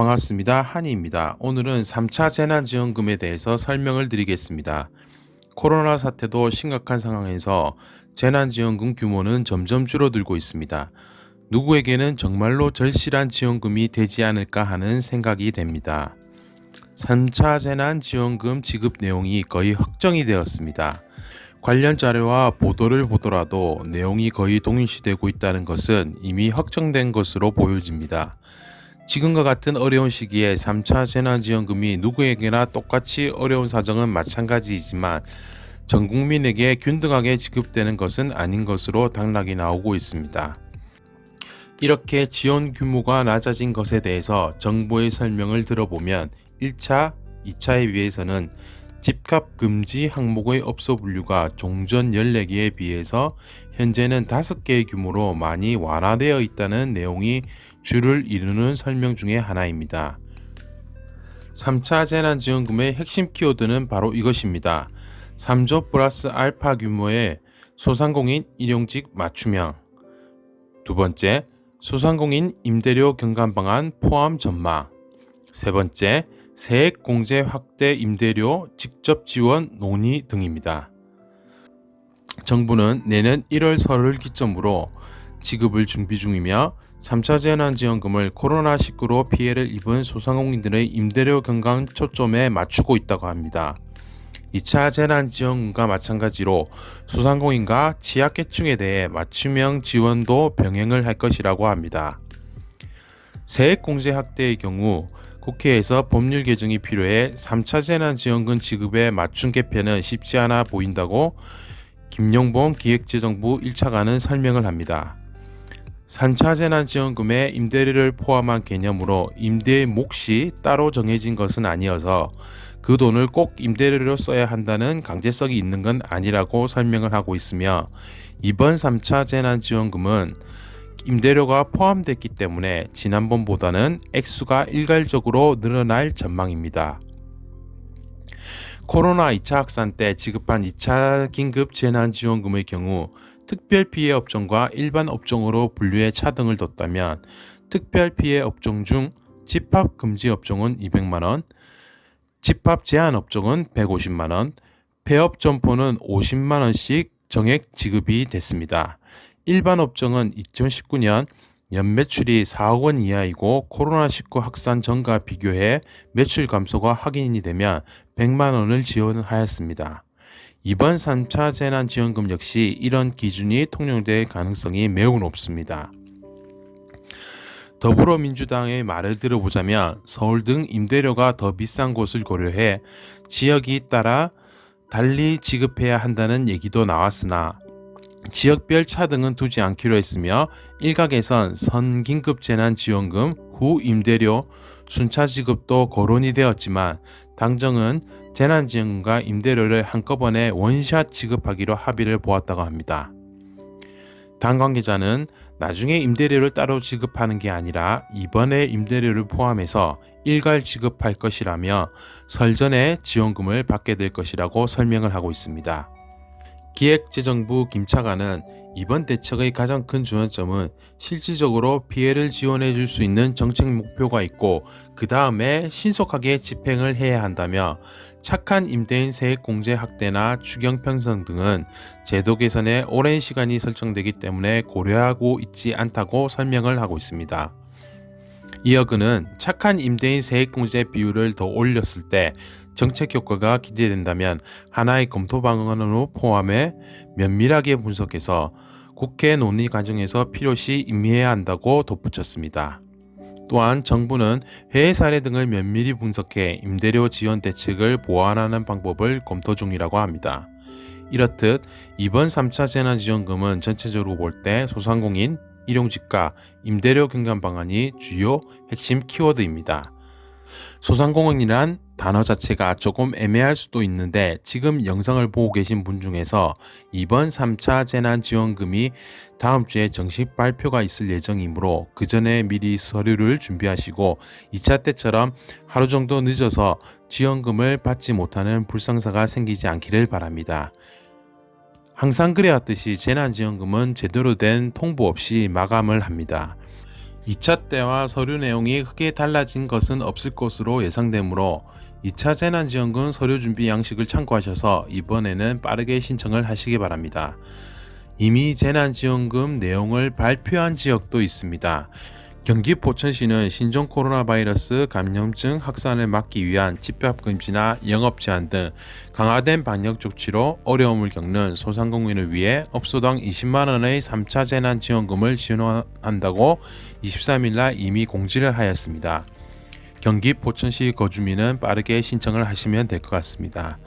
반갑습니다. 한희입니다. 오늘은 3차 재난지원금에 대해서 설명을 드리겠습니다. 코로나 사태도 심각한 상황에서 재난지원금 규모는 점점 줄어들고 있습니다. 누구에게는 정말로 절실한 지원금이 되지 않을까 하는 생각이 됩니다. 3차 재난지원금 지급 내용이 거의 확정이 되었습니다. 관련 자료와 보도를 보더라도 내용이 거의 동일시되고 있다는 것은 이미 확정된 것으로 보여집니다. 지금과 같은 어려운 시기에 3차 재난지원금이 누구에게나 똑같이 어려운 사정은 마찬가지이지만 전 국민에게 균등하게 지급되는 것은 아닌 것으로 당락이 나오고 있습니다. 이렇게 지원 규모가 낮아진 것에 대해서 정부의 설명을 들어보면 1차, 2차에 비해서는 집값 금지 항목의 업소 분류가 종전 14개에 비해서 현재는 5개의 규모로 많이 완화되어 있다는 내용이 주를 이루는 설명 중에 하나입니다. 3차 재난지원금의 핵심 키워드는 바로 이것입니다. 3조 플러스 알파 규모의 소상공인 일용직 맞춤형. 두 번째, 소상공인 임대료 경감 방안 포함 전망. 세 번째, 세액 공제 확대 임대료 직접 지원 논의 등입니다. 정부는 내년 1월 설을 기점으로 지급을 준비 중이며 3차 재난지원금을 코로나19로 피해를 입은 소상공인들의 임대료 경감 초점에 맞추고 있다고 합니다. 2차 재난지원금과 마찬가지로 소상공인과 취약계층에 대해 맞춤형 지원도 병행을 할 것이라고 합니다. 세액공제 확대의 경우 국회에서 법률 개정이 필요해 3차 재난지원금 지급에 맞춤 개편은 쉽지 않아 보인다고 김용범 기획재정부 1차관은 설명을 합니다. 3차 재난지원금에 임대료를 포함한 개념으로 임대의 몫이 따로 정해진 것은 아니어서 그 돈을 꼭 임대료로 써야 한다는 강제성이 있는 건 아니라고 설명을 하고 있으며 이번 3차 재난지원금은 임대료가 포함됐기 때문에 지난번보다는 액수가 일괄적으로 늘어날 전망입니다. 코로나 2차 확산 때 지급한 2차 긴급 재난지원금의 경우 특별피해 업종과 일반 업종으로 분류해 차등을 뒀다면 특별피해 업종 중 집합금지 업종은 200만원, 집합 제한 업종은 150만원, 폐업 점포는 50만원씩 정액 지급이 됐습니다. 일반 업종은 2019년 연매출이 4억 원 이하이고 코로나19 확산 전과 비교해 매출 감소가 확인이 되면 100만 원을 지원하였습니다. 이번 3차 재난지원금 역시 이런 기준이 통용될 가능성이 매우 높습니다. 더불어민주당의 말을 들어보자면 서울 등 임대료가 더 비싼 곳을 고려해 지역이 따라 달리 지급해야 한다는 얘기도 나왔으나 지역별 차등은 두지 않기로 했으며 일각에선 선긴급 재난지원금 후 임대료 순차 지급도 거론이 되었지만 당정은 재난지원금과 임대료를 한꺼번에 원샷 지급하기로 합의를 보았다고 합니다. 당 관계자는 나중에 임대료를 따로 지급하는 게 아니라 이번에 임대료를 포함해서 일괄 지급할 것이라며 설 전에 지원금을 받게 될 것이라고 설명을 하고 있습니다. 기획재정부 김차관은 이번 대책의 가장 큰 주안점은 실질적으로 피해를 지원해 줄 수 있는 정책 목표가 있고 그 다음에 신속하게 집행을 해야 한다며 착한 임대인 세액 공제 확대나 추경 편성 등은 제도 개선에 오랜 시간이 설정되기 때문에 고려하고 있지 않다고 설명을 하고 있습니다. 이어 그는 착한 임대인 세액 공제 비율을 더 올렸을 때 정책 효과가 기대된다면 하나의 검토 방안으로 포함해 면밀하게 분석해서 국회 논의 과정에서 필요시 임해야 한다고 덧붙였습니다. 또한 정부는 해외 사례 등을 면밀히 분석해 임대료 지원 대책을 보완하는 방법을 검토 중이라고 합니다. 이렇듯 이번 3차 재난지원금은 전체적으로 볼 때 소상공인, 일용직과 임대료 경감 방안이 주요 핵심 키워드입니다. 소상공인이란 단어 자체가 조금 애매할 수도 있는데 지금 영상을 보고 계신 분 중에서 이번 3차 재난지원금이 다음 주에 정식 발표가 있을 예정이므로 그 전에 미리 서류를 준비하시고 2차 때처럼 하루 정도 늦어서 지원금을 받지 못하는 불상사가 생기지 않기를 바랍니다. 항상 그래왔듯이 재난지원금은 제대로 된 통보 없이 마감을 합니다. 2차 때와 서류 내용이 크게 달라진 것은 없을 것으로 예상되므로 2차 재난지원금 서류 준비 양식을 참고하셔서 이번에는 빠르게 신청을 하시기 바랍니다. 이미 재난지원금 내용을 발표한 지역도 있습니다. 경기 포천시는 신종 코로나 바이러스 감염증 확산을 막기 위한 집합금지나 영업 제한 등 강화된 방역 조치로 어려움을 겪는 소상공인을 위해 업소당 20만원의 3차 재난지원금을 지원한다고 23일날 이미 공지를 하였습니다. 경기 포천시 거주민은 빠르게 신청을 하시면 될 것 같습니다.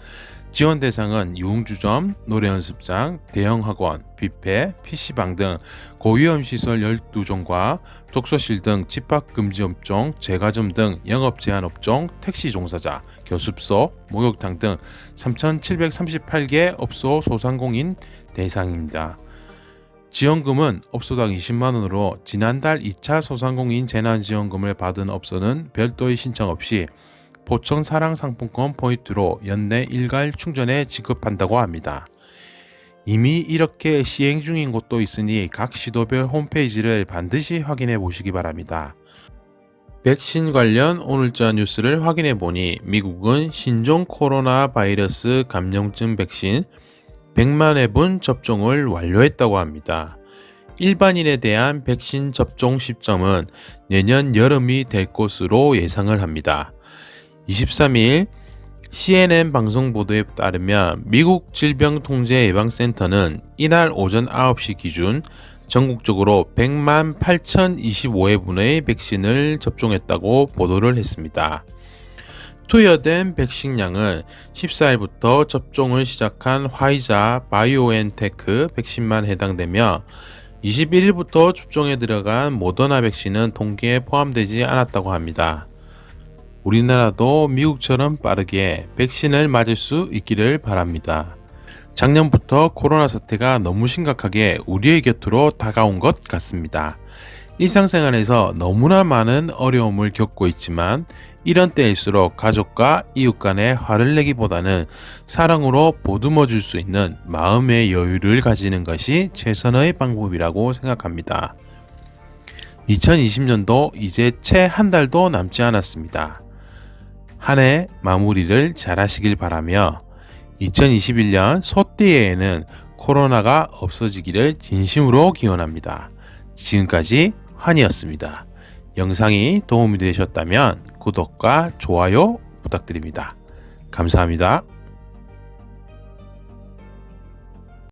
지원 대상은 유흥주점, 노래연습장, 대형학원, 뷔페, PC방 등 고위험시설 12종과 독서실 등 집합금지업종, 제과점 등 영업제한업종, 택시 종사자, 교습소, 목욕탕 등 3,738개 업소 소상공인 대상입니다. 지원금은 업소당 20만원으로 지난달 2차 소상공인 재난지원금을 받은 업소는 별도의 신청 없이 포천 사랑상품권 포인트로 연내 일괄 충전에 지급한다고 합니다. 이미 이렇게 시행 중인 곳도 있으니 각 시도별 홈페이지를 반드시 확인해 보시기 바랍니다. 백신 관련 오늘자 뉴스를 확인해 보니 미국은 신종 코로나 바이러스 감염증 백신 100만 회분 접종을 완료했다고 합니다. 일반인에 대한 백신 접종 시점은 내년 여름이 될 것으로 예상을 합니다. 23일 CNN 방송 보도에 따르면 미국 질병통제예방센터는 이날 오전 9시 기준 전국적으로 100만 8,025회분의 백신을 접종했다고 보도를 했습니다. 투여된 백신량은 14일부터 접종을 시작한 화이자 바이오엔테크 백신만 해당되며 21일부터 접종에 들어간 모더나 백신은 통계에 포함되지 않았다고 합니다. 우리나라도 미국처럼 빠르게 백신을 맞을 수 있기를 바랍니다. 작년부터 코로나 사태가 너무 심각하게 우리의 곁으로 다가온 것 같습니다. 일상생활에서 너무나 많은 어려움을 겪고 있지만 이런 때일수록 가족과 이웃 간에 화를 내기보다는 사랑으로 보듬어 줄 수 있는 마음의 여유를 가지는 것이 최선의 방법이라고 생각합니다. 2020년도 이제 채 한 달도 남지 않았습니다. 한 해 마무리를 잘 하시길 바라며 2021년 소띠해에는 코로나가 없어지기를 진심으로 기원합니다. 지금까지 환이었습니다. 영상이 도움이 되셨다면 구독과 좋아요 부탁드립니다. 감사합니다.